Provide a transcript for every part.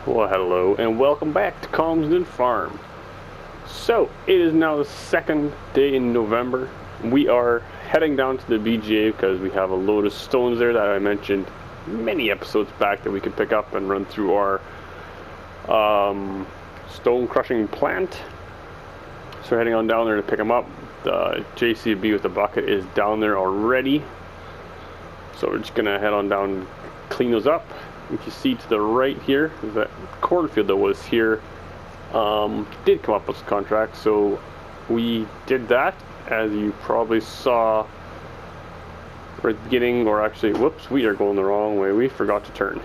Well, hello and welcome back to Calmsden Farm. So, it is now the second day in November. We are heading down to the BGA because we have a load of stones there that I mentioned many episodes back that we could pick up and run through our stone crushing plant. So we're heading on down there to pick them up. The JCB with the bucket is down there already. So we're just gonna head on down and clean those up. You can see to the right here, that cornfield that was here did come up with a contract, so we did that, as you probably saw right at the beginning, or actually, whoops, we are going the wrong way, we forgot to turn.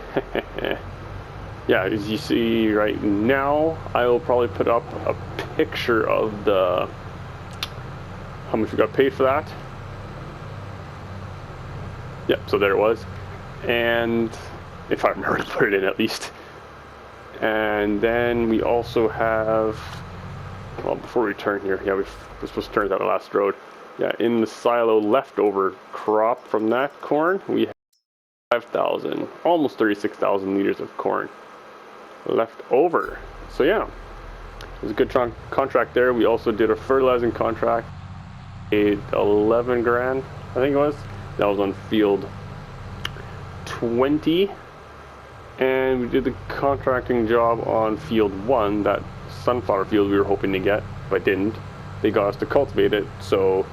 Yeah, as you see right now, I will probably put up a picture of how much we got paid for that. Yep, so there it was, and if I remember to put it in at least. And then we also have, well, before we turn here, yeah, we're supposed to turn that last road. Yeah, in the silo leftover crop from that corn, we have 5,000, almost 36,000 liters of corn left over. So yeah, it was a good contract there. We also did a fertilizing contract, paid 11 grand, I think it was. That was on field 20. And we did the contracting job on field 1, that sunflower field we were hoping to get, but didn't. They got us to cultivate it, so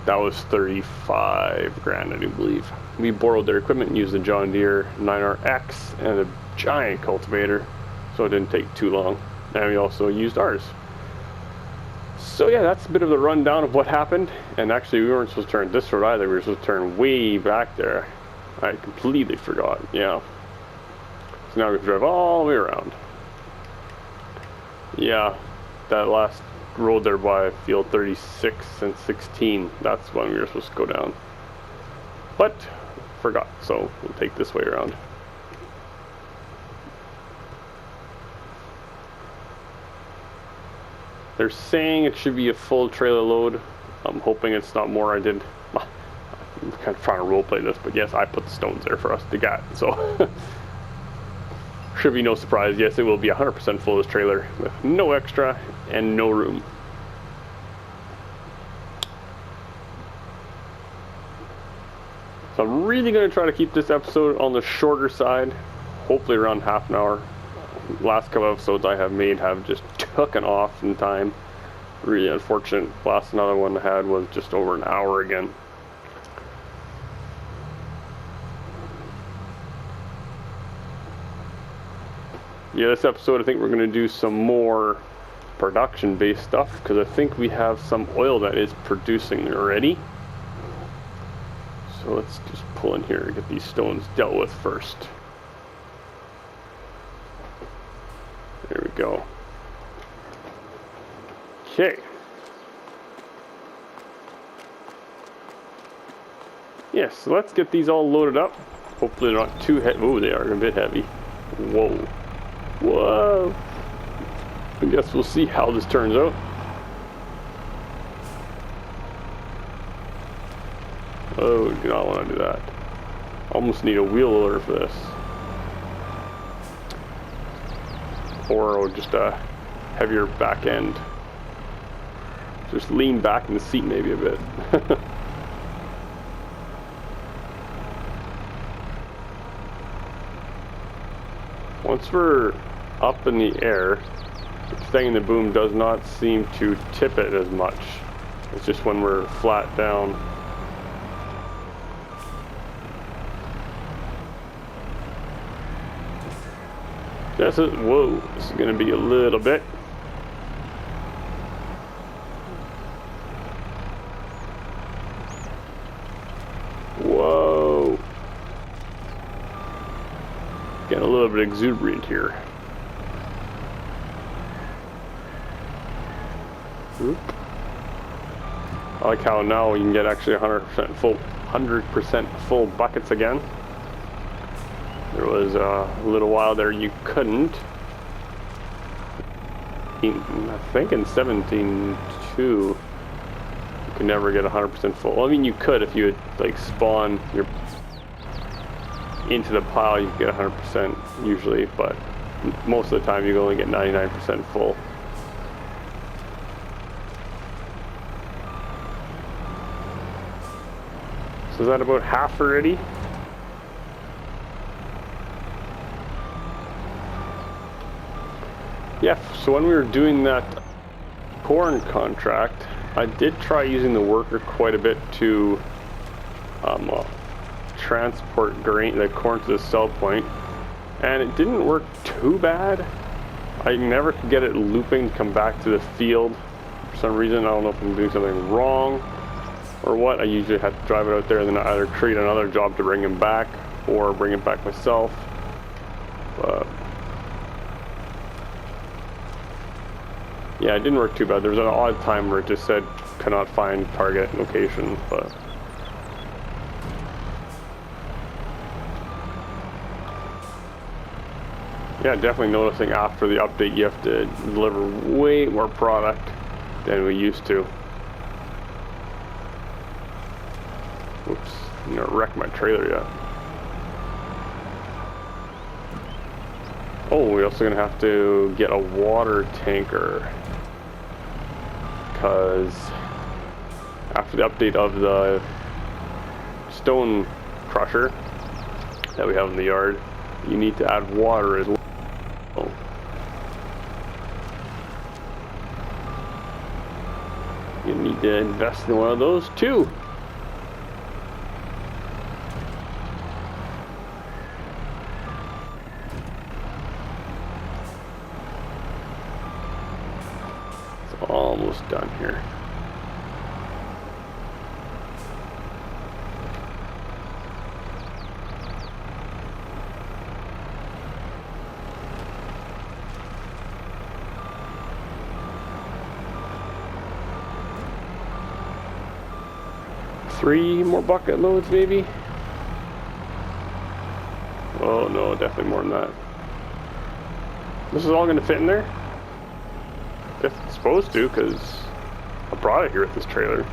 that was 35 grand, I do believe. We borrowed their equipment and used the John Deere 9RX and a giant cultivator, so it didn't take too long. And we also used ours. So yeah, that's a bit of the rundown of what happened. And actually, we weren't supposed to turn this road either. We were supposed to turn way back there. I completely forgot, yeah. So now we have to drive all the way around. Yeah, that last road there by field 36 and 16, that's when we were supposed to go down. But, forgot, so we'll take this way around. They're saying it should be a full trailer load. I'm hoping it's not more. I'm kind of trying to roleplay this, but yes, I put the stones there for us to get, so. Should be no surprise, yes, it will be 100% full this trailer with no extra and no room. So I'm really going to try to keep this episode on the shorter side, hopefully around half an hour. Last couple episodes I have made have just taken off in time. Really unfortunate. Last another one I had was just over an hour again. Yeah, this episode I think we're going to do some more production based stuff, because I think we have some oil that is producing already. So let's just pull in here and get these stones dealt with first. There we go. Okay. Yes, so let's get these all loaded up. Hopefully they're not too heavy. Oh, they are a bit heavy. Whoa. Whoa. I guess we'll see how this turns out. Oh, do not want to do that. Almost need a wheel loader for this. Or just a heavier back end. Just lean back in the seat maybe a bit. Once we're up in the air, the thing in the boom does not seem to tip it as much. It's just when we're flat down. Whoa, this is going to be a little bit. Whoa. Getting a little bit exuberant here. Oop. I like how now we can get actually 100% full buckets again. There was a little while there you couldn't. I think in 17.2 you could never get 100% full. Well, I mean, you could if you would like spawn your into the pile, you get 100% usually, but most of the time you only get 99% full. So is that about half already? Yeah, so when we were doing that corn contract, I did try using the worker quite a bit to transport grain, the corn to the sell point, and it didn't work too bad. I never could get it looping to come back to the field for some reason. I don't know if I'm doing something wrong or what. I usually have to drive it out there and then either create another job to bring him back or bring it back myself. But yeah, it didn't work too bad. There was an odd time where it just said cannot find target location, but yeah, definitely noticing after the update you have to deliver way more product than we used to. Oops, I'm gonna wreck my trailer yet. Oh, we're also gonna have to get a water tanker, because after the update of the stone crusher that we have in the yard, you need to add water as well. You need to invest in one of those too. It's almost done here. Three more bucket loads maybe? Oh no, definitely more than that. This is all going to fit in there? It's supposed to, because I brought it here with this trailer.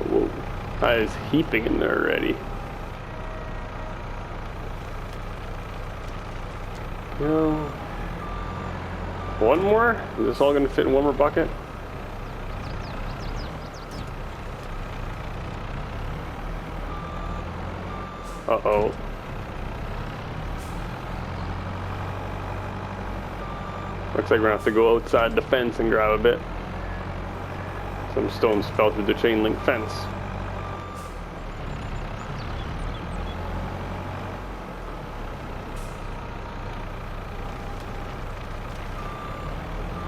Whoa, that is heaping in there already. No. One more? Is this all going to fit in one more bucket? Uh-oh. Looks like we're going to have to go outside the fence and grab a bit. Some stones fell through the chain link fence.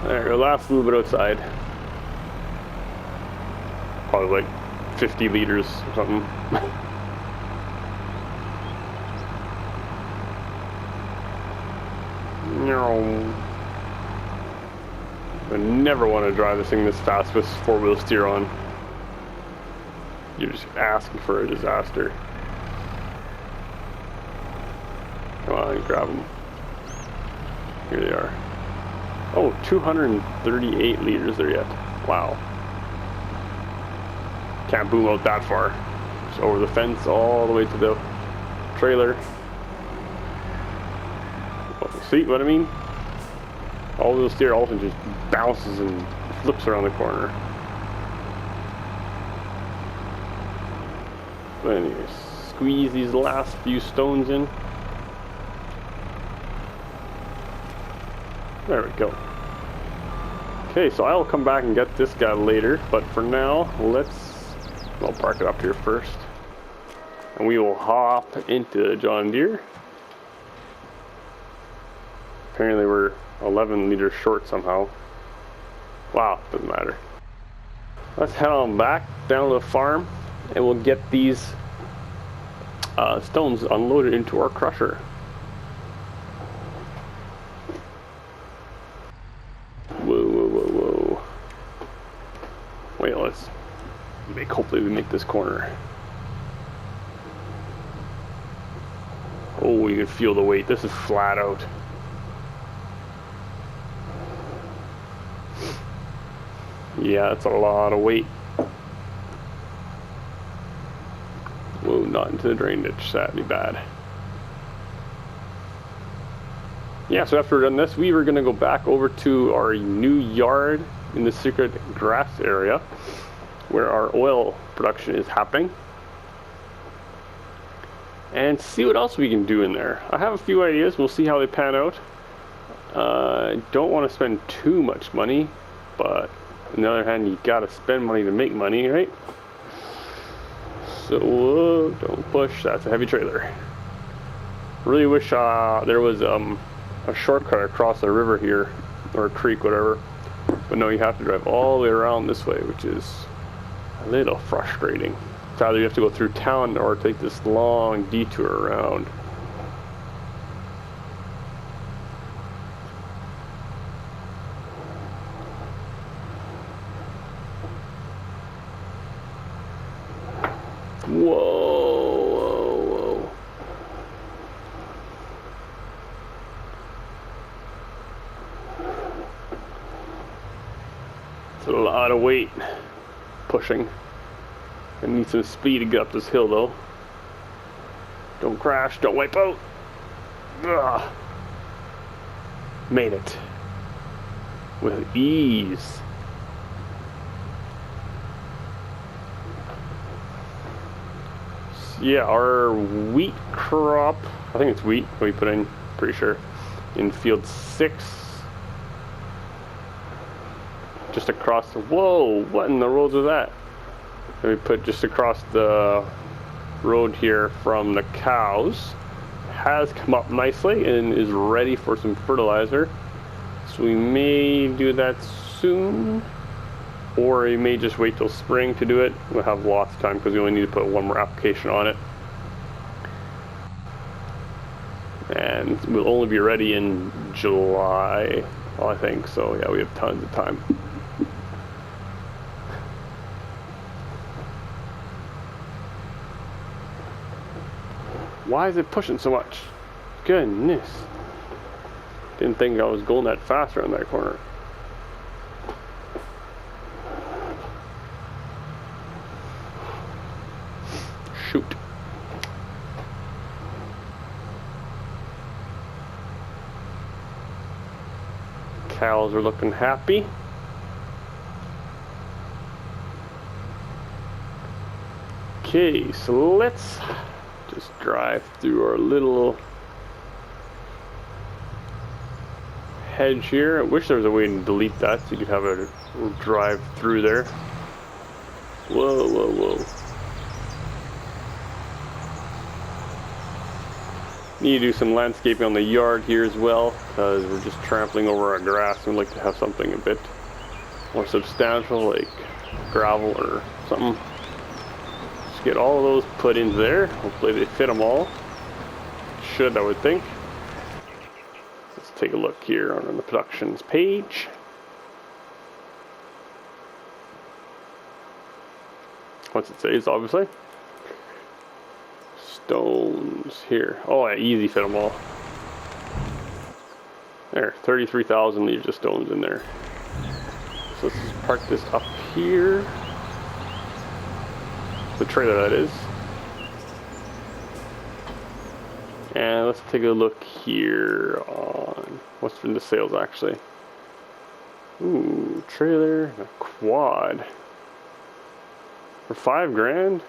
There we go, last little bit outside. Probably like 50 liters or something. No. I never want to drive this thing this fast with four-wheel steer on. You're just asking for a disaster. Come on, grab them. Here they are. Oh, 238 liters there yet. Wow. Can't boom out that far. Just over the fence all the way to the trailer. Oh, see what I mean? All wheel steer also just bounces and flips around the corner. But anyways, squeeze these last few stones in. There we go. Okay, so I'll come back and get this guy later, but for now, I'll park it up here first. And we will hop into the John Deere. Apparently we're 11 liters short somehow. Wow, doesn't matter. Let's head on back down to the farm and we'll get these stones unloaded into our crusher. Whoa, whoa, whoa, whoa. Wait, hopefully we make this corner. Oh, Oh, you can feel the weight. This is flat out. Yeah, that's a lot of weight. Whoa, not into the drain ditch. That'd be bad. Yeah, so after we're done this, we were going to go back over to our new yard in the secret grass area where our oil production is happening and see what else we can do in there. I have a few ideas. We'll see how they pan out. I don't want to spend too much money, but on the other hand, you got to spend money to make money, right? So don't push. That's a heavy trailer. Really wish there was a shortcut across the river here, or a creek, whatever. But no, you have to drive all the way around this way, which is a little frustrating. It's either you have to go through town or take this long detour around. Whoa. It's a lot of weight pushing. I need some speed to get up this hill though. Don't crash, don't wipe out. Ugh. Made it. With ease. Yeah, our wheat crop, I think it's wheat we put in, pretty sure, in field 6. Just across the, whoa, what in the world is that? And we put just across the road here from the cows. Has come up nicely and is ready for some fertilizer. So we may do that soon. Or you may just wait till spring to do it. We'll have lots of time because we only need to put one more application on it. And we'll only be ready in July, I think. So yeah, we have tons of time. Why is it pushing so much? Goodness. Didn't think I was going that fast around that corner. Shoot. Cows are looking happy. Okay, so let's just drive through our little hedge here. I wish there was a way to delete that so you could have a drive through there. Whoa, whoa, whoa. Need to do some landscaping on the yard here as well because we're just trampling over our grass and we'd like to have something a bit more substantial like gravel or something. Just get all of those put into there. Hopefully they fit them all. Should, I would think. Let's take a look here on the productions page. Once it saves, obviously. Stones here. Oh, I easy fit them all. There, 33,000 liters of stones in there. So let's just park this up here. The trailer, that is. And let's take a look here on what's from the sales actually. Ooh, trailer, a quad. For $5,000?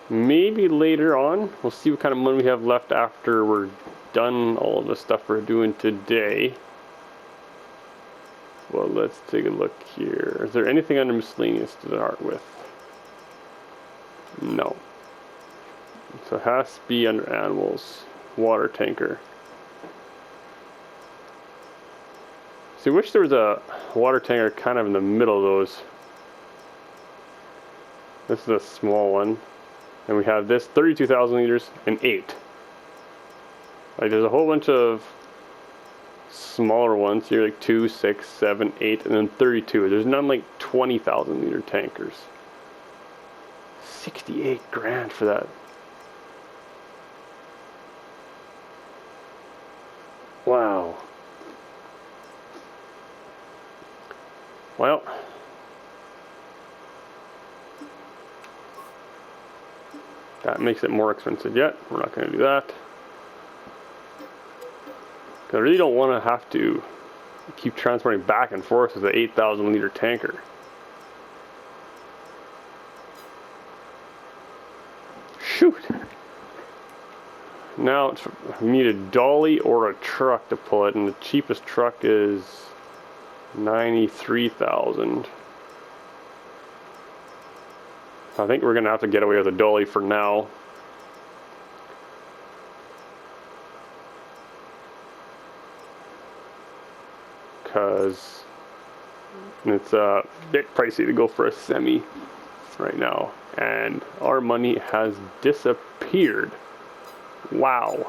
Maybe later on. We'll see what kind of money we have left after we're done all of the stuff we're doing today. Well, let's take a look here. Is there anything under miscellaneous to start with? No. So it has to be under animals. Water tanker. See, I wish there was a water tanker kind of in the middle of those. This is a small one. And we have this 32,000 liters and 8. Like there's a whole bunch of smaller ones here, like 2, 6, 7, 8, and then 32. There's none like 20,000 liter tankers. 68 grand for that. Wow. Well, that makes it more expensive yet. We're not going to do that. I really don't want to have to keep transporting back and forth with an 8,000 liter tanker. Shoot! Now we need a dolly or a truck to pull it, and the cheapest truck is 93,000. I think we're gonna have to get away with a dolly for now. Because it's a bit pricey to go for a semi right now. And our money has disappeared. Wow.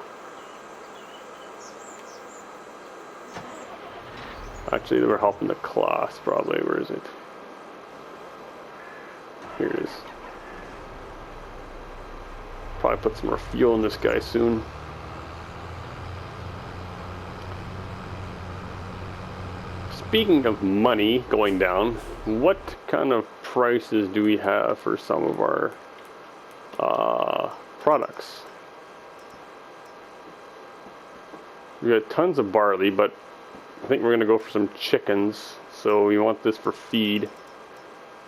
Actually, they were helping the class probably. Where is it? Here it is. Probably put some more fuel in this guy soon. Speaking of money going down, what kind of prices do we have for some of our products? We got tons of barley, but I think we're going to go for some chickens. So we want this for feed.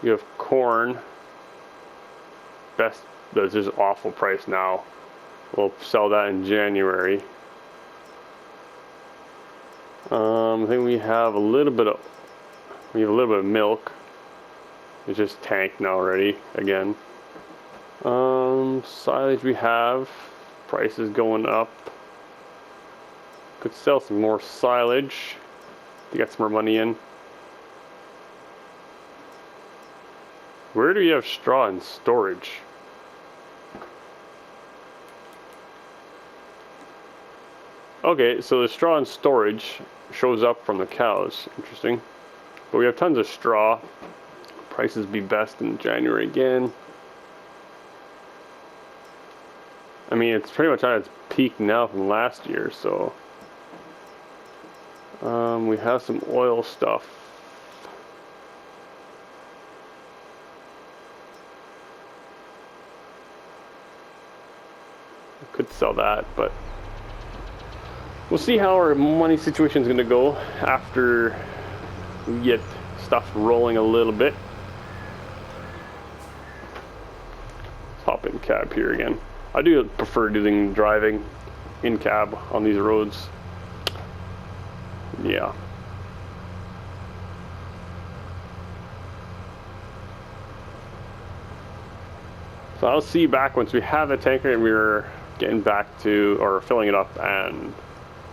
You have corn. Best, that's just awful price now. We'll sell that in January. I think we have a little bit of milk. It's just tanked now already again. Silage we have. Prices going up. Could sell some more silage to get some more money in. Where do we have straw in storage? Okay, so the straw in storage shows up from the cows. Interesting. But we have tons of straw. Prices be best in January again. I mean, it's pretty much at its peak now from last year, so. We have some oil stuff. I could sell that, but we'll see how our money situation is going to go after we get stuff rolling a little bit. Let's hop in cab here again. I do prefer doing driving in cab on these roads. Yeah. So I'll see you back once we have a tanker and we're getting back to, or filling it up and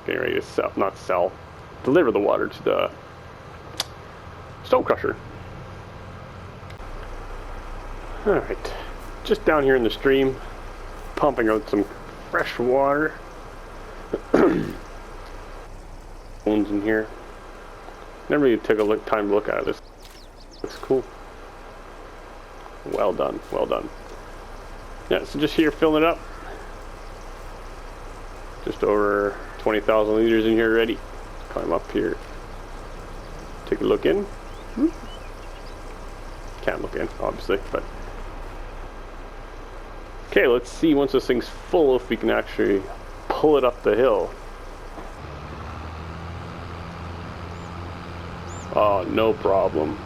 getting ready to sell, not sell, deliver the water to the stone crusher. Alright, just down here in the stream, pumping out some fresh water. Bones in here. Never really took a time to look at it. This looks cool. Well done, well done. Yeah, so just here filling it up. Just over 20,000 liters in here ready. Climb up here. Take a look in. Can't look in, obviously, but. Okay, let's see once this thing's full if we can actually pull it up the hill. Oh, no problem.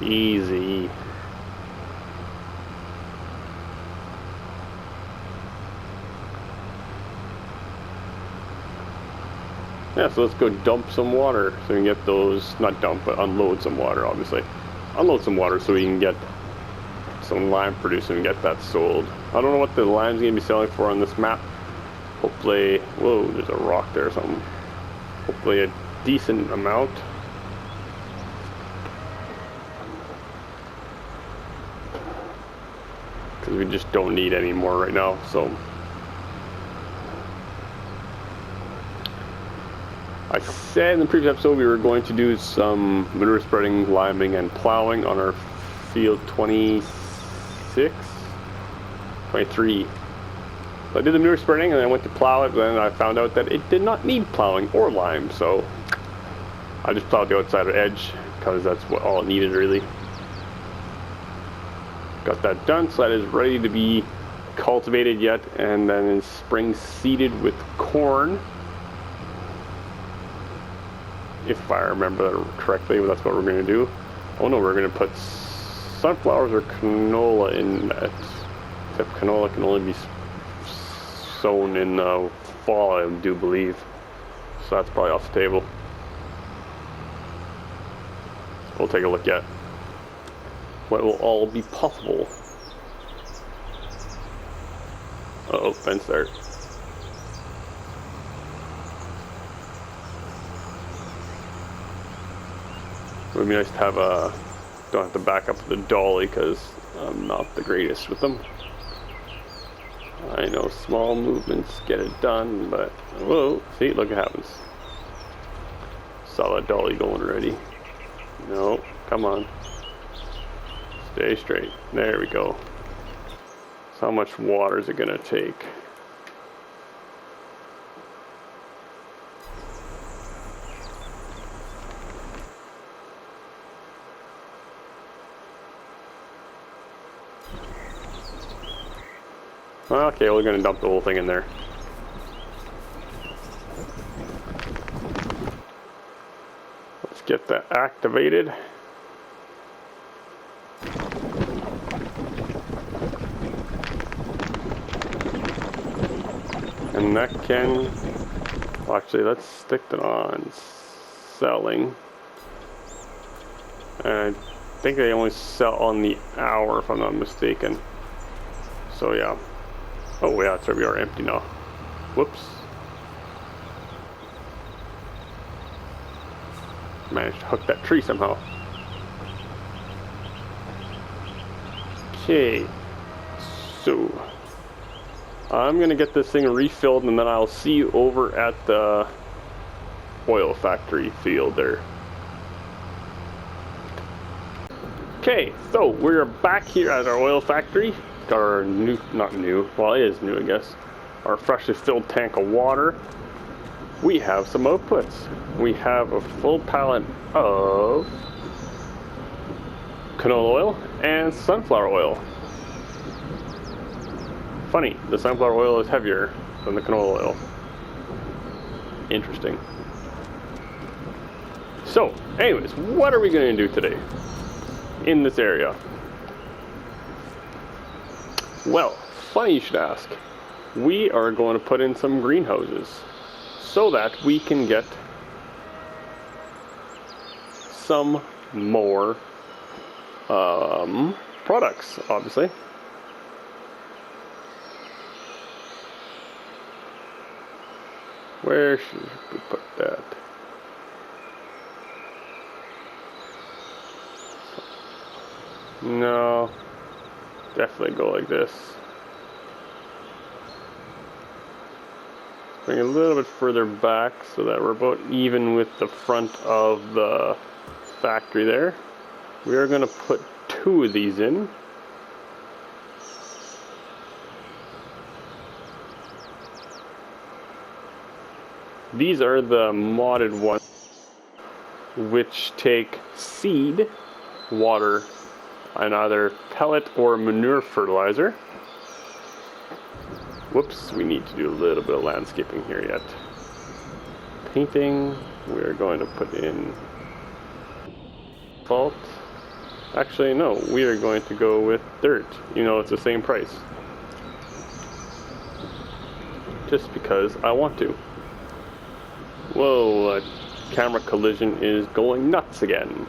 Easy. Yeah, so let's go dump some water so we can get those, not dump, but unload some water, obviously. Unload some water so we can get some lime produced and get that sold. I don't know what the lime's going to be selling for on this map. Hopefully, whoa, there's a rock there or something. Hopefully a decent amount. Because we just don't need any more right now, so. I said in the previous episode we were going to do some manure spreading, liming, and plowing on our field 26? 23. So I did the manure spreading and then I went to plow it, and then I found out that it did not need plowing or lime, so I just plowed the outside edge because that's what all it needed really. Got that done, so that is ready to be cultivated yet, and then in spring seeded with corn. If I remember that correctly, that's what we're going to do. Oh no, we're going to put sunflowers or canola in that. Except canola can only be sown in fall, I do believe. So that's probably off the table. We'll take a look at what will all be possible. Uh-oh, fence there. It would be nice to have a, don't have to back up the dolly because I'm not the greatest with them. I know small movements get it done, but whoa, see, look what happens. Saw that dolly going already. No, come on. Stay straight. There we go. So how much water is it gonna take? Okay, we're gonna dump the whole thing in there. Let's get that activated. And that can, well, actually, let's stick it on selling. And I think they only sell on the hour, if I'm not mistaken. So yeah. Oh yeah, so we are empty now. Whoops. Managed to hook that tree somehow. Okay. So I'm gonna get this thing refilled, and then I'll see you over at the oil factory field there. Okay, so we're back here at our oil factory. Got our new, not new, well it is new I guess, our freshly filled tank of water. We have some outputs. We have a full pallet of canola oil and sunflower oil. Funny, the sunflower oil is heavier than the canola oil. Interesting. So, anyways, what are we going to do today in this area? Well, funny you should ask. We are going to put in some greenhouses so that we can get some more products, obviously. Where should we put that? No, definitely go like this. Bring it a little bit further back so that we're about even with the front of the factory there. We are going to put 2 of these in. These are the modded ones, which take seed, water, and either pellet or manure fertilizer. Whoops, we need to do a little bit of landscaping here yet. Painting, we're going to put in asphalt. Actually, no, we are going to go with dirt. You know, it's the same price. Just because I want to. Whoa, camera collision is going nuts again.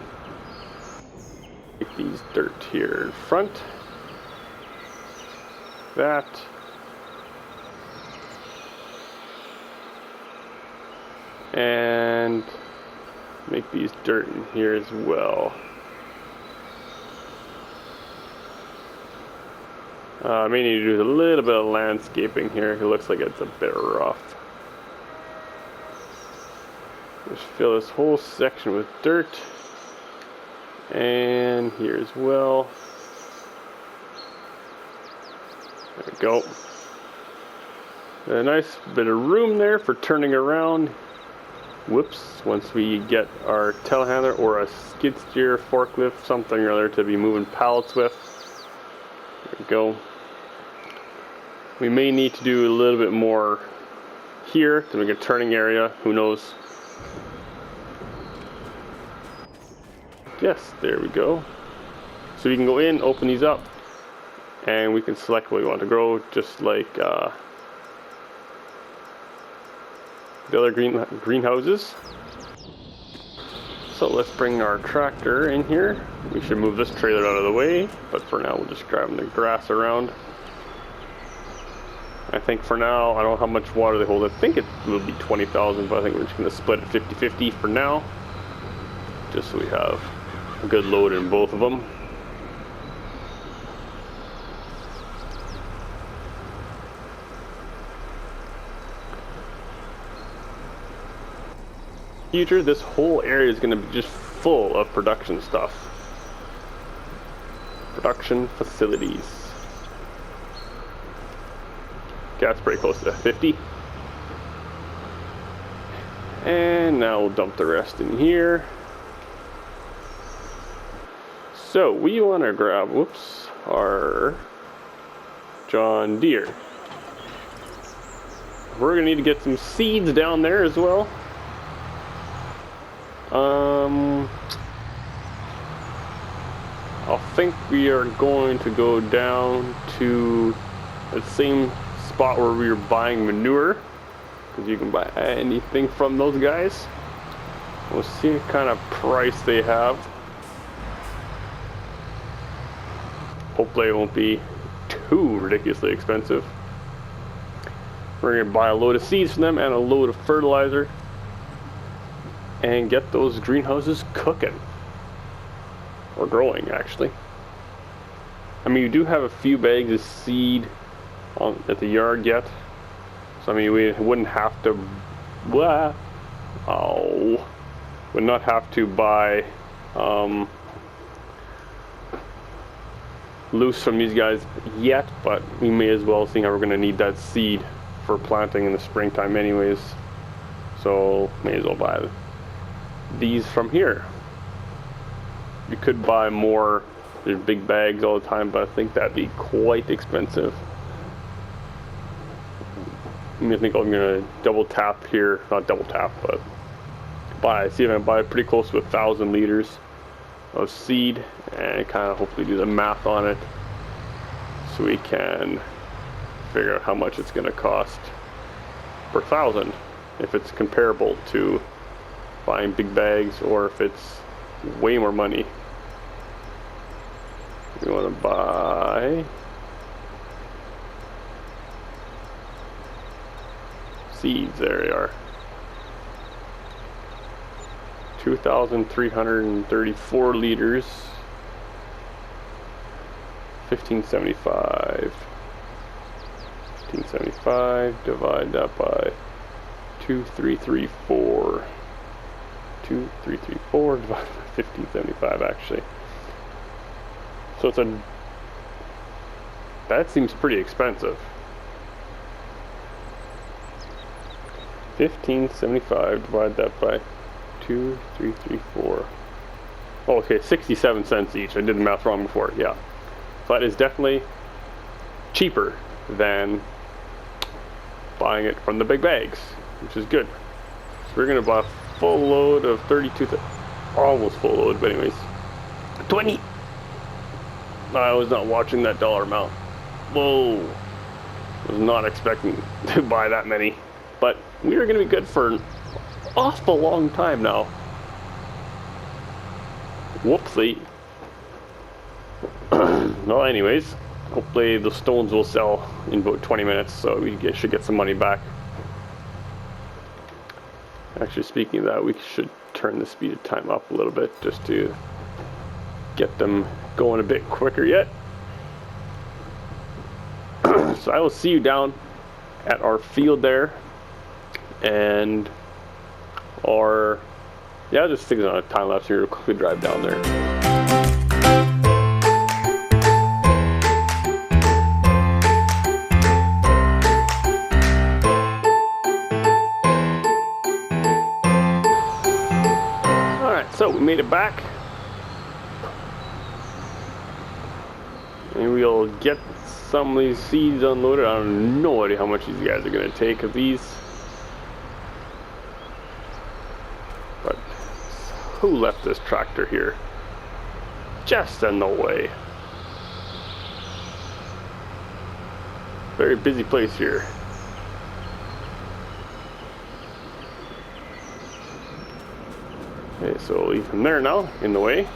Take these dirt here in front. That. And make these dirt in here as well. I may need to do a little bit of landscaping here. It looks like it's a bit rough. Just fill this whole section with dirt. And here as well. There we go. A nice bit of room there for turning around. Whoops, once we get our telehandler or a skid steer forklift, something or other to be moving pallets with. There we go. We may need to do a little bit more here to make a turning area, who knows. Yes, there we go. So we can go in, open these up, and we can select what we want to grow, just like the other greenhouses. So let's bring our tractor in here. We should move this trailer out of the way, but for now we'll just grab the grass around. I think for now, I don't know how much water they hold. I think it will be 20,000, but I think we're just going to split it 50-50 for now, just so we have a good load in both of them. Future, this whole area is going to be just full of production stuff. Production facilities. Okay, that's pretty close to 50. And now we'll dump the rest in here. So we want to grab, whoops, our John Deere. We're going to need to get some seeds down there as well. I think we are going to go down to the same spot where we were buying manure, because you can buy anything from those guys. We'll see what kind of price they have. Hopefully it won't be too ridiculously expensive. We're going to buy a load of seeds from them and a load of fertilizer and get those greenhouses cooking. Or growing, actually. I mean, you do have a few bags of seed at the yard yet. So, I mean, we wouldn't have to... would not have to buy loose from these guys yet, but we may as well, seeing how we're going to need that seed for planting in the springtime anyways. So, may as well buy these from here. You could buy more, there's big bags all the time, but I think that'd be quite expensive. I think I'm gonna double tap here, not double tap, but see if I can buy pretty close to 1,000 liters of seed and kind of hopefully do the math on it so we can figure out how much it's gonna cost per 1,000, if it's comparable to buying big bags or if it's way more money. We want to buy seeds. There they are. 2,334 liters. 1575. 1575. Divide that by 2,334. 2,334 divided by 1575 actually. So it's that seems pretty expensive. 1575 divide that by 2,334. Oh, okay, 67 cents each. I did the math wrong before. Yeah, so that is definitely cheaper than buying it from the big bags, which is good. So we're gonna buy a full load of 32, almost full load, but anyways, 20. I was not watching that dollar amount. Whoa, was not expecting to buy that many, but we are going to be good for an awful long time now. Whoopsie. Well, anyways, hopefully the stones will sell in about 20 minutes, so we should get some money back. Actually, speaking of that, we should turn the speed of time up a little bit just to get them going a bit quicker yet. So I will see you down at our field there, and just thinking on a time lapse here, we'll quickly drive down there. made it back. And we'll get some of these seeds unloaded. I have no idea how much these guys are going to take of these. But who left this tractor here? Just in the way. Very busy place here. Okay, so we'll leave him there now, in the way.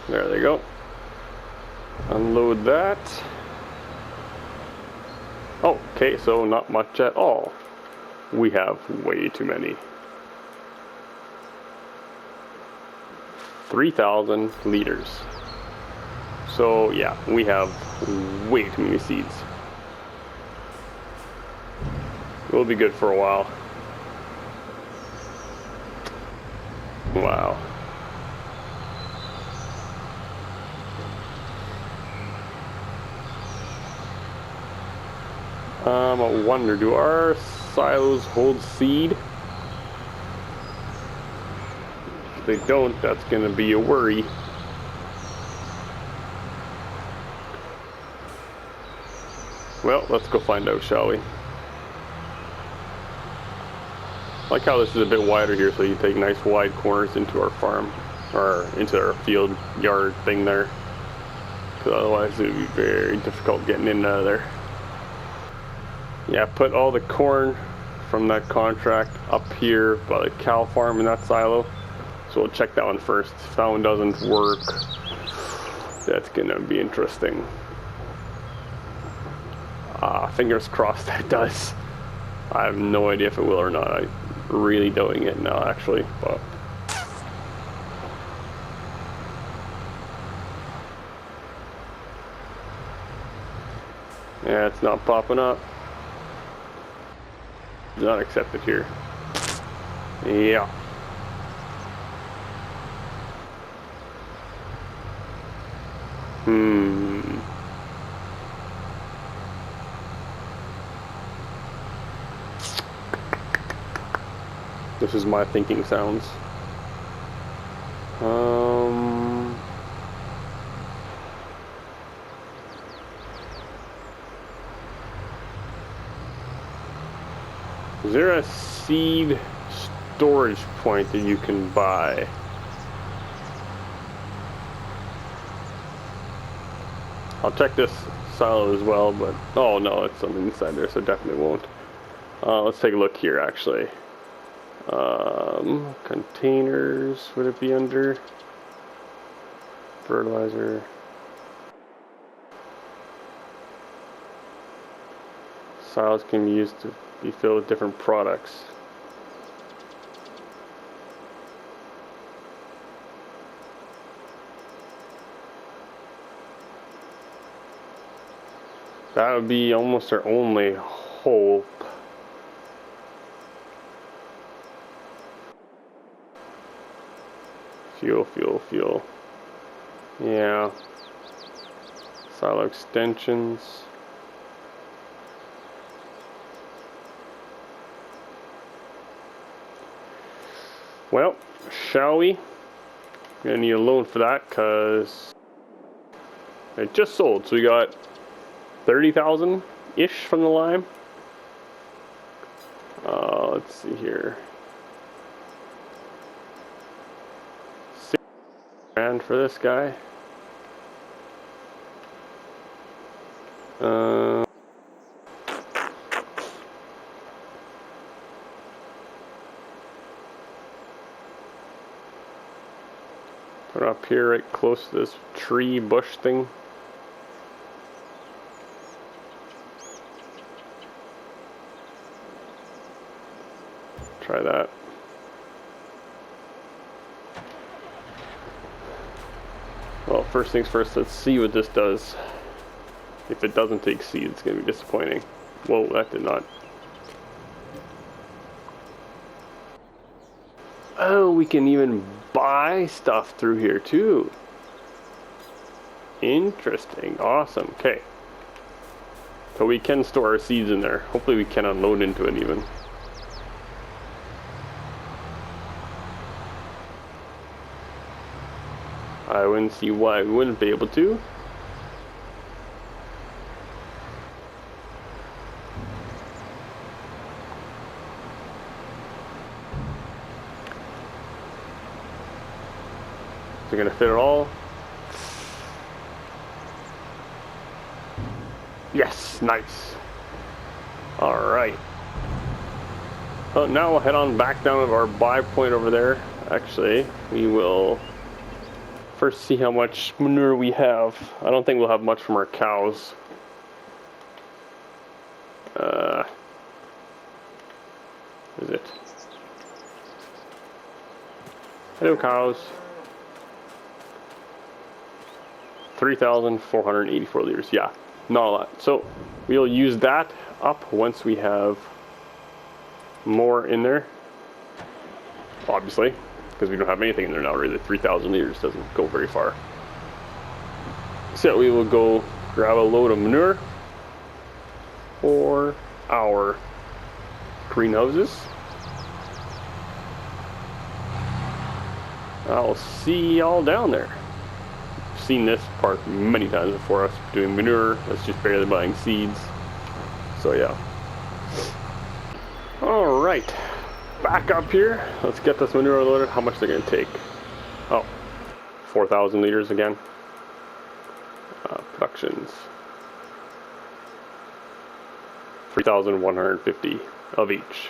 There they go. Unload that. Oh, okay, so not much at all. We have way too many. 3,000 liters. So yeah, we have way too many seeds. We'll be good for a while. Wow. I wonder, do our silos hold seed? If they don't, that's gonna be a worry. Well, let's go find out, shall we? I like how this is a bit wider here, so you take nice wide corners into our farm, or into our field yard thing there. Because otherwise it would be very difficult getting in and out of there. Yeah, put all the corn from that contract up here by the cow farm in that silo. So we'll check that one first. If that one doesn't work, that's gonna be interesting. Fingers crossed that does. I have no idea if it will or not. I'm really doing it now, actually. But yeah, it's not popping up. Not accepted here. Yeah. This is my thinking sounds. Is there a seed storage point that you can buy? I'll check this silo as well, but oh no, it's something inside there, so definitely won't. Let's take a look here, actually. Containers, would it be under? Fertilizer. Silos can be used to be filled with different products. That would be almost our only hope. Fuel. Yeah. Silo extensions. Well, shall we? Gonna need a loan for that because it just sold. So we got 30,000-ish from the lime. Let's see here. $6,000 for this guy. Put it up here right close to this tree bush thing. Try that. Well, first things first, let's see what this does. If it doesn't take seed, it's going to be disappointing. Whoa, that did not. Oh, we can even buy stuff through here too. Interesting. Awesome. Okay. So we can store our seeds in there. Hopefully we can unload into it even. I wouldn't see why we wouldn't be able to. Is it gonna fit it all? Yes, nice. Alright. Well, now we'll head on back down to our buy point over there. Actually, we will first see how much manure we have. I don't think we'll have much from our cows. Is it? Hello, cows. 3,484 liters. Yeah, not a lot. So we'll use that up once we have more in there. Obviously, because we don't have anything in there now. Really, 3,000 liters doesn't go very far. So we will go grab a load of manure for our greenhouses. I'll see y'all down there. I've seen this part many times before, us doing manure. That's just barely buying seeds. So yeah. Alright, back up here. Let's get this manure loaded. How much they're going to take? Oh, 4,000 liters again. Productions. 3,150 of each.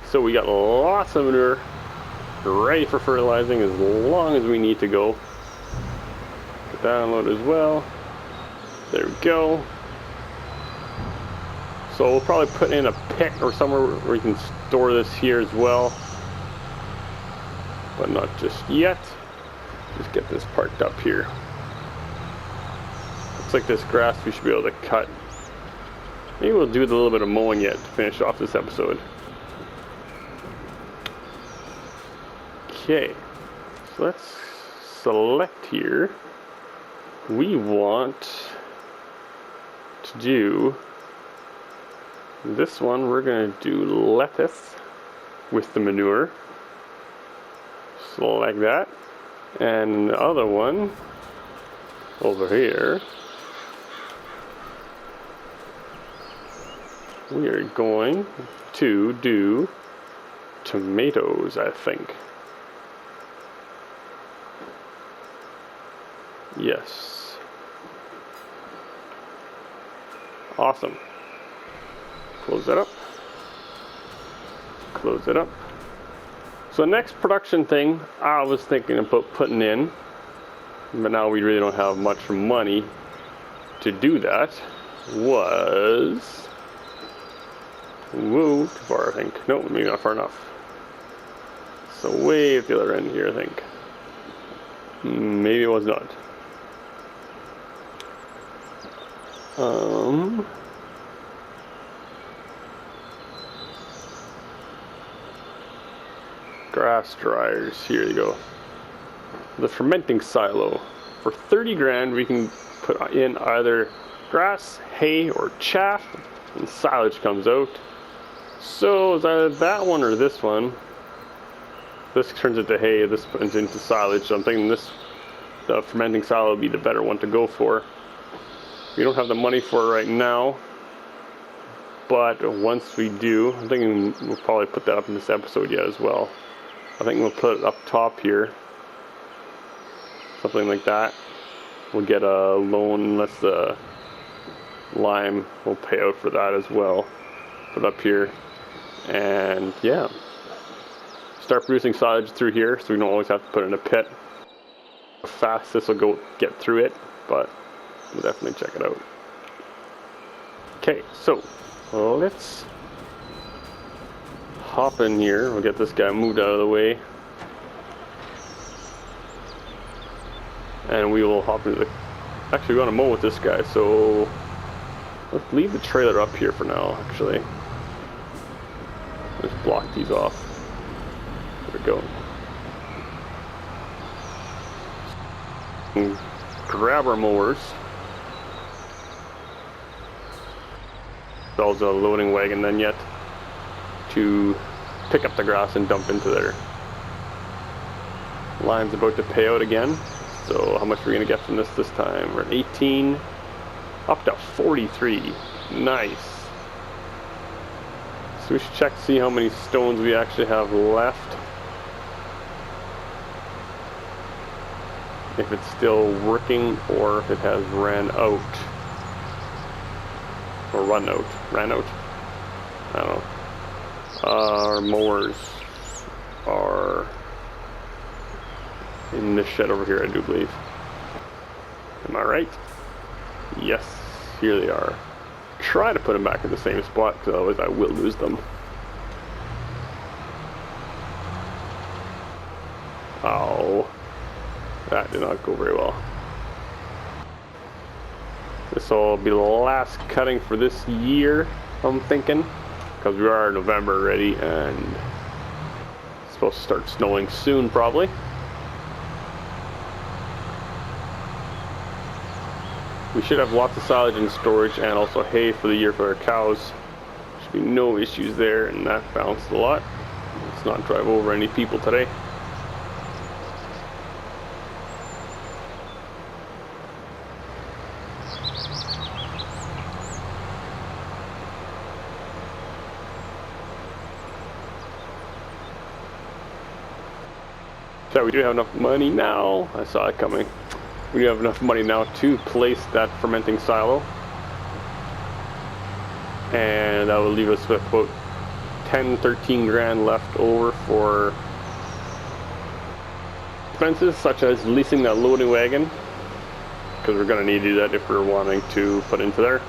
So we got lots of manure ready for fertilizing as long as we need to go. Get that unloaded as well. There we go. So we'll probably put in a pit or somewhere where we can store this here as well. But not just yet. Just get this parked up here. Looks like this grass we should be able to cut. Maybe we'll do a little bit of mowing yet to finish off this episode. Okay, so let's select here. We want to do this one. We're going to do lettuce with the manure. Select that. And the other one over here, we are going to do tomatoes, I think. Yes. Awesome. Close that up. Close it up. So the next production thing I was thinking about putting in, but now we really don't have much money to do that, was... Whoa, too far, I think. No, maybe not far enough. So way at the other end here, I think. Maybe it was not. Grass dryers, here you go. The fermenting silo. For 30 grand we can put in either grass, hay, or chaff, and silage comes out. So it's either that one or this one. This turns into hay, this turns into silage, so I'm thinking the fermenting silo would be the better one to go for. We don't have the money for it right now, but once we do, I'm thinking we'll probably put that up in this episode yet as well. I think we'll put it up top here, something like that. We'll get a loan unless the lime will pay out for that as well. Put it up here, and yeah, start producing silage through here, so we don't always have to put it in a pit. How fast this will go get through it, but we'll definitely check it out. Okay, so let's hop in here. We'll get this guy moved out of the way, and we will hop into the... Actually, we want to mow with this guy, so let's leave the trailer up here for now, actually. Let's block these off. There we go. And grab our mowers. bells of a loading wagon then yet to pick up the grass and dump into there. Line's about to pay out again. So how much are we going to get from this time? We're at 18, up to 43. Nice. So we should check to see how many stones we actually have left. If it's still working or if it has ran out. Or run out. Ran out. I don't know. Our mowers are in this shed over here, I do believe. Am I right? Yes, here they are. Try to put them back in the same spot, because otherwise I will lose them. Oh, that did not go very well. This will be the last cutting for this year, I'm thinking, because we are in November already, and it's supposed to start snowing soon, probably. We should have lots of silage in storage and also hay for the year for our cows. Should be no issues there, and that bounced a lot. Let's not drive over any people today. So we do have enough money now. I saw it coming. We have enough money now to place that fermenting silo, and that will leave us with about 10-13 grand left over for expenses such as leasing that loading wagon, because we're going to need to do that if we're wanting to put into there.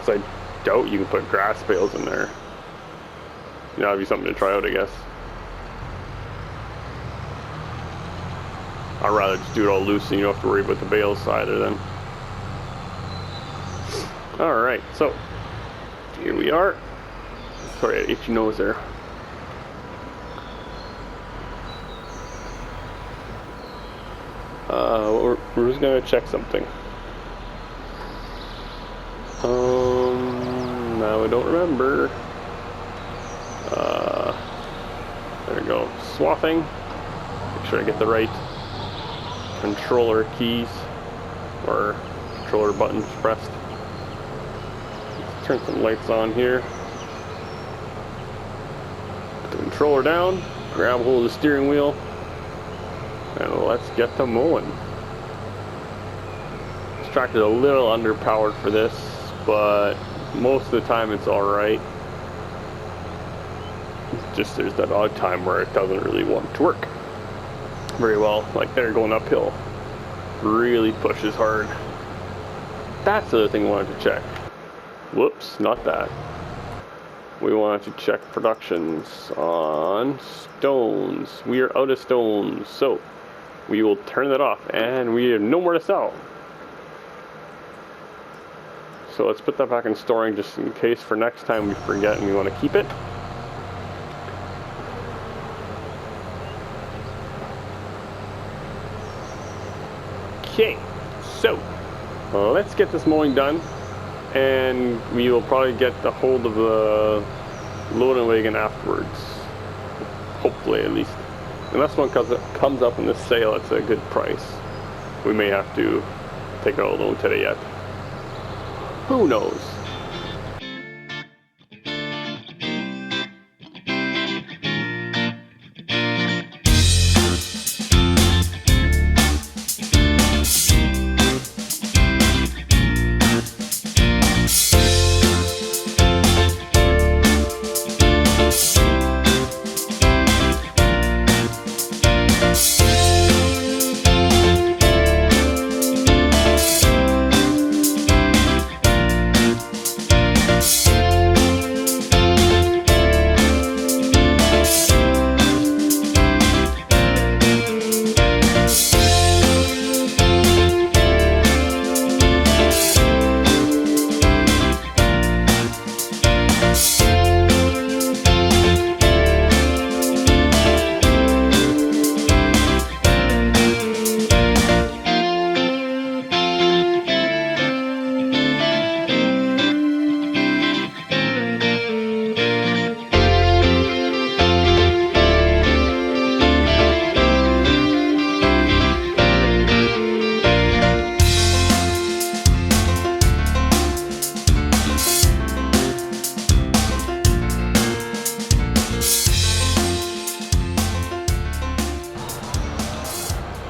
So I doubt you can put grass bales in there. You know, that'd be something to try out, I guess. I'd rather just do it all loose and you don't have to worry about the bales either then. Alright, so here we are. Sorry, I had itchy nose there. We're just gonna check something. Now I don't remember. There we go. Swathing. Make sure I get the right controller keys or controller buttons pressed. Let's turn some lights on here. Put the controller down, grab hold of the steering wheel, and let's get to mowing. This tractor's a little underpowered for this, but most of the time it's alright. Just there's that odd time where it doesn't really want to work very well, like they're going uphill. Really pushes hard. That's the other thing we wanted to check. Whoops, not that. We wanted to check productions on stones. We are out of stones, so we will turn that off, and we have no more to sell. So let's put that back in storing just in case for next time we forget and we want to keep it. Okay, so let's get this mowing done, and we will probably get a hold of the loading wagon afterwards, hopefully at least. Unless one comes up in the sale, it's a good price. We may have to take out a loan today yet. Who knows?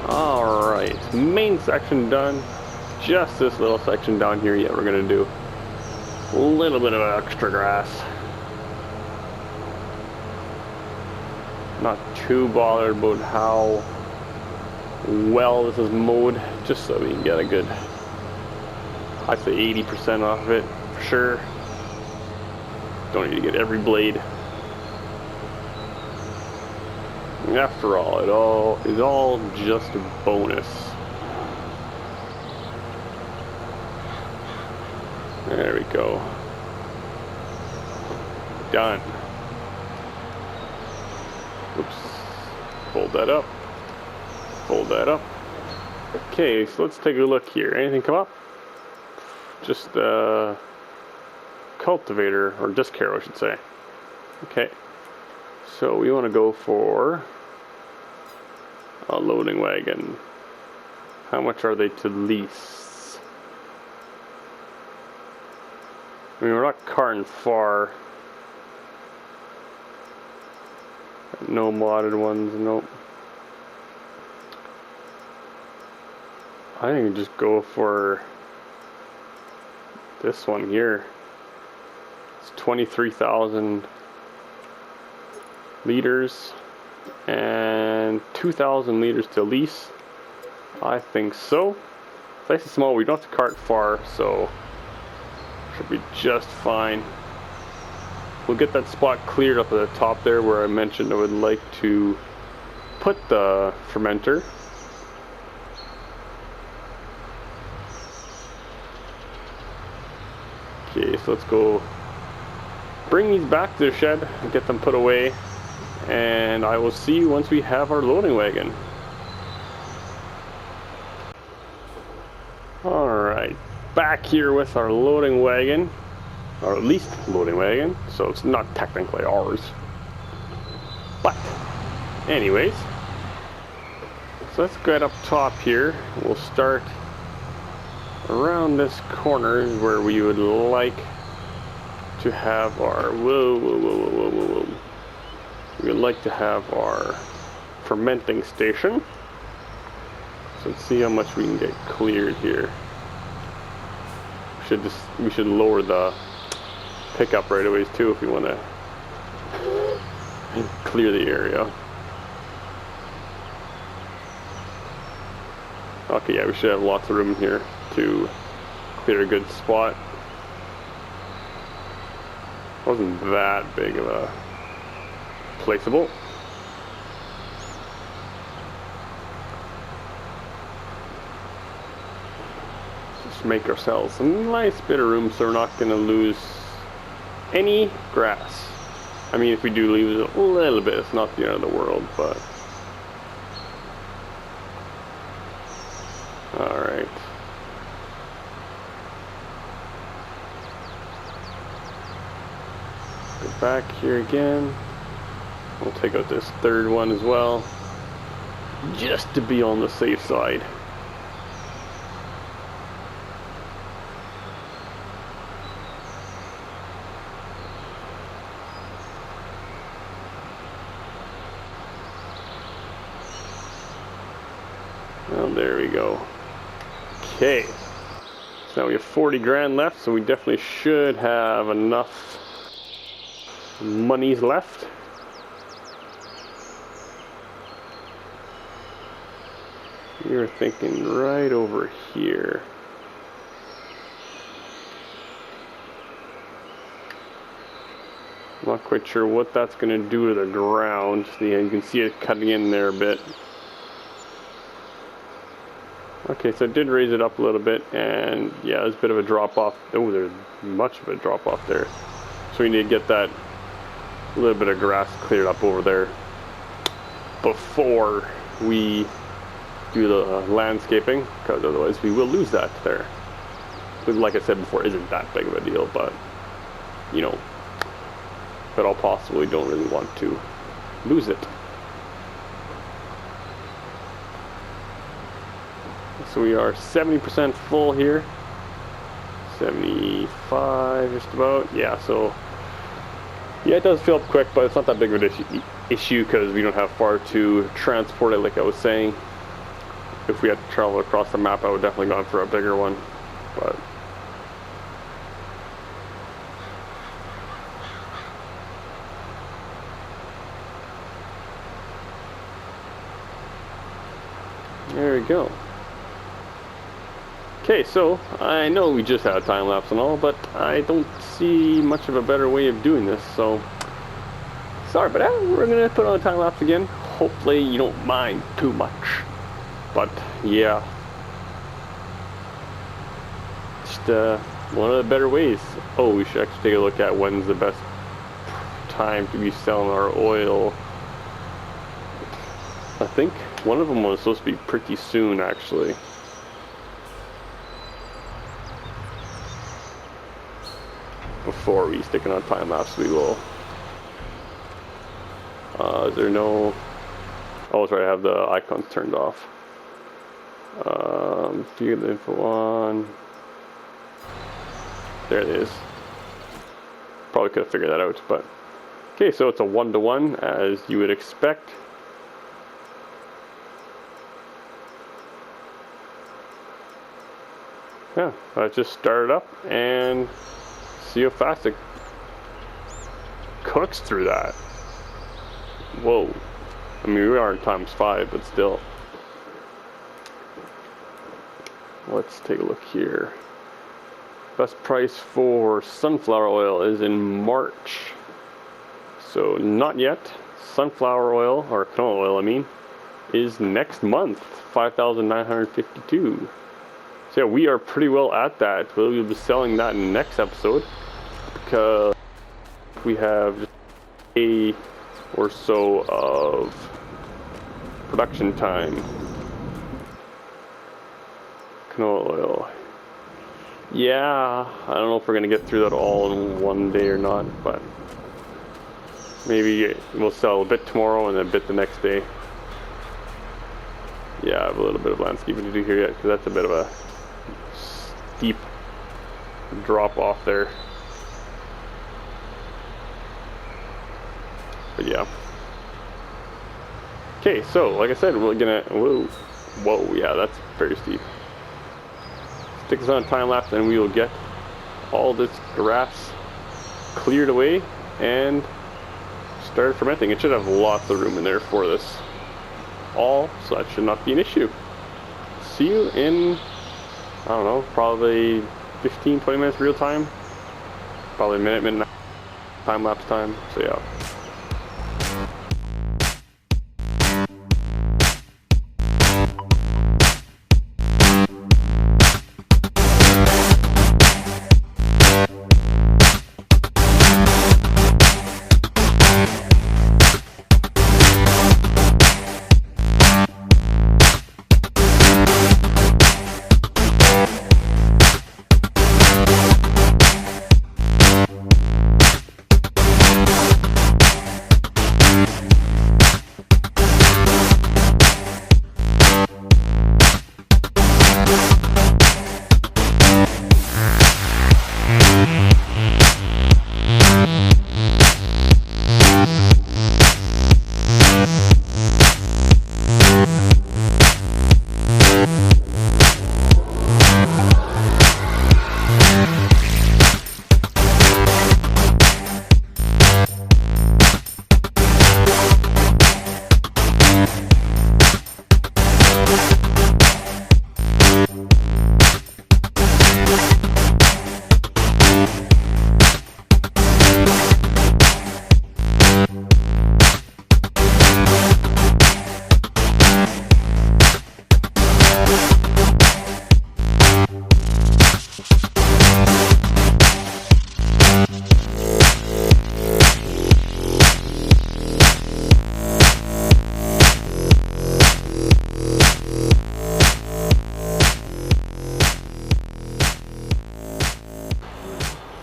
Alright, main section done. Just this little section down here, yeah, we're gonna do a little bit of extra grass. Not too bothered about how well this is mowed, just so we can get a good, I'd say 80% off of it, for sure. Don't need to get every blade. After all, it is all just a bonus. There we go. Done. Oops. Fold that up. Fold that up. Okay, so let's take a look here. Anything come up? Just cultivator, or disc harrow, I should say. Okay. So we want to go for a loading wagon. How much are they to lease? I mean, we're not carting far. No modded ones, nope. I think just go for this one here. It's 23,000 liters and 2,000 liters to lease. I think so. It's nice and small. We don't have to cart far, so should be just fine. We'll get that spot cleared up at the top there where I mentioned I would like to put the fermenter. Okay, so let's go bring these back to the shed and get them put away, and I will see you once we have our loading wagon. Alright, back here with our loading wagon, or at least loading wagon, so it's not technically ours. But, anyways, so let's get up top here. We'll start around this corner where we would like to have our, we would like to have our fermenting station. So let's see how much we can get cleared here. We should lower the pickup right away too if we want to clear the area. Okay, yeah, we should have lots of room here to clear a good spot. Wasn't that big of a placeable. Just make ourselves a nice bit of room so we're not going to lose any grass. I mean, if we do lose a little bit, it's not the end of the world, but alright. Go back here again. We'll take out this third one as well, just to be on the safe side. Well, there we go. Okay, so now we have 40 grand left, so we definitely should have enough monies left. We were thinking right over here. I'm not quite sure what that's going to do to the ground. Yeah, you can see it cutting in there a bit. Okay, so it did raise it up a little bit, and yeah, there's a bit of a drop off. Oh, there's much of a drop off there. So we need to get that little bit of grass cleared up over there before we do the landscaping, because otherwise we will lose that there. But like I said before, isn't that big of a deal, but you know, if at all possible, we don't really want to lose it. So we are 70% full here, 75 just about. Yeah, so yeah, it does fill up quick, but it's not that big of an issue because we don't have far to transport it, like I was saying. if we had to travel across the map, I would definitely gone for a bigger one, but there we go. Okay, so I know we just had a time lapse and all, but I don't see much of a better way of doing this, so sorry about that. We're gonna put on a time lapse again. Hopefully you don't mind too much, but yeah, just one of the better ways. Oh, we should actually take a look at when's the best time to be selling our oil. I think one of them was supposed to be pretty soon, actually. Before we stick it on time lapse, we will. Is there no? Oh, that's right. I have the icons turned off. Figure the info on. There it is. Probably could have figured that out, but okay. So it's a 1-to-1 as you would expect. Yeah, let's just start it up and see how fast it cooks through that. Whoa. I mean, we are in ×5, but still. Let's take a look here. Best price for sunflower oil is in March. So not yet. Sunflower oil, or canola oil I mean, is next month, 5,952. So yeah, we are pretty well at that. We'll be selling that in the next episode because we have just a or so of production time. Canola oil. Yeah, I don't know if we're gonna get through that all in one day or not, but maybe we'll sell a bit tomorrow and a bit the next day. Yeah, I have a little bit of landscaping to do here yet because that's a bit of a steep drop off there. But yeah. Okay, so like I said, we're gonna whoa, yeah, that's very steep. Stick this on a time lapse, and we will get all this grass cleared away and start fermenting. It should have lots of room in there for this all, so that should not be an issue. See you in, I don't know, probably 15-20 minutes real time, probably a minute time lapse time. So yeah.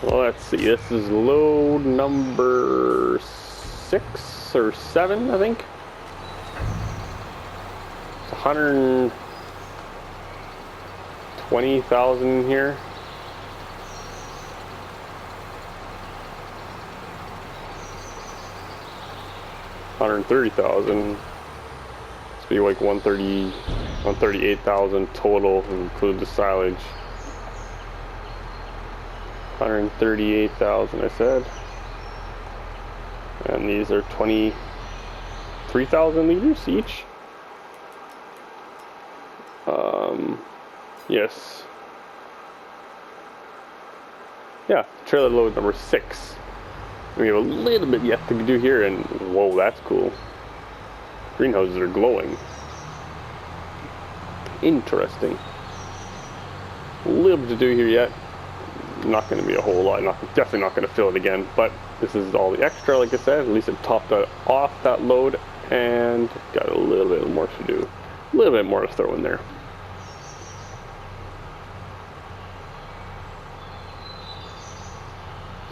Let's see, this is load number 6 or 7, I think. It's 120,000 here. $130,000. Must be like 130. on 38,000 total, include the silage. 138,000 I said. And these are 23,000 liters each. Yes. Yeah, trailer load number 6. We have a little bit yet to do here, and whoa, that's cool. Greenhouses are glowing. Interesting. A little bit to do here yet. Not going to be a whole lot. Definitely not going to fill it again, but this is all the extra, like I said. At least it topped off that load, and got a little bit more to do. A little bit more to throw in there.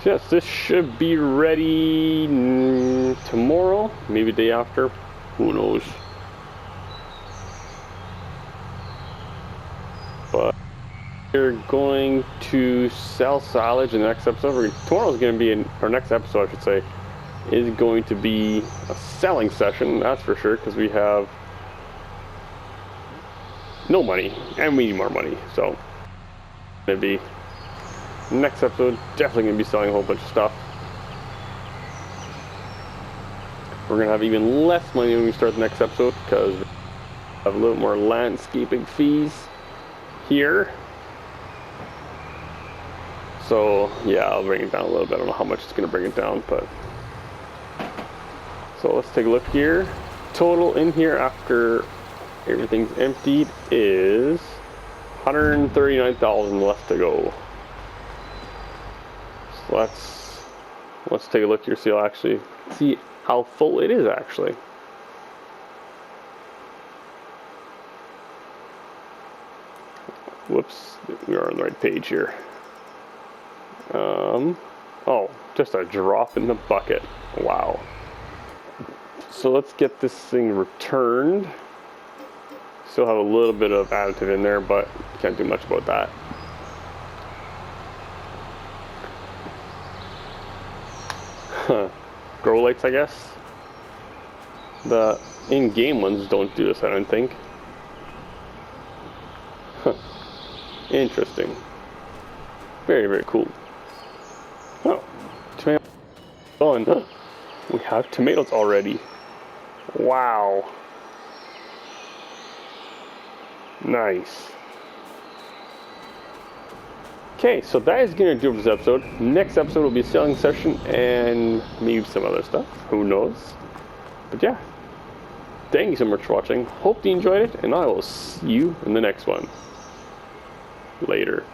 So yes, this should be ready tomorrow, maybe the day after. Who knows? But we're going to sell silage in the next episode. Tomorrow's going to be our next episode, I should say, is going to be a selling session. That's for sure, because we have no money and we need more money. So it'll be next episode. Definitely going to be selling a whole bunch of stuff. We're going to have even less money when we start the next episode, because we have a little more landscaping fees here. So yeah, I'll bring it down a little bit. I don't know how much it's going to bring it down, but so let's take a look here. Total in here after everything's emptied is 139,000 left to go. So let's take a look here. See how full it is actually. Whoops, we are on the right page here. Oh, just a drop in the bucket. Wow. So let's get this thing returned. Still have a little bit of additive in there, but can't do much about that. Grow lights, I guess. The in-game ones don't do this, I don't think. Interesting. Very, very cool. Oh, tomato on. We have tomatoes already. Wow. Nice. Okay, so that is going to do it for this episode. Next episode will be a selling session and maybe some other stuff. Who knows? But yeah. Thank you so much for watching. Hope you enjoyed it, and I will see you in the next one. Later.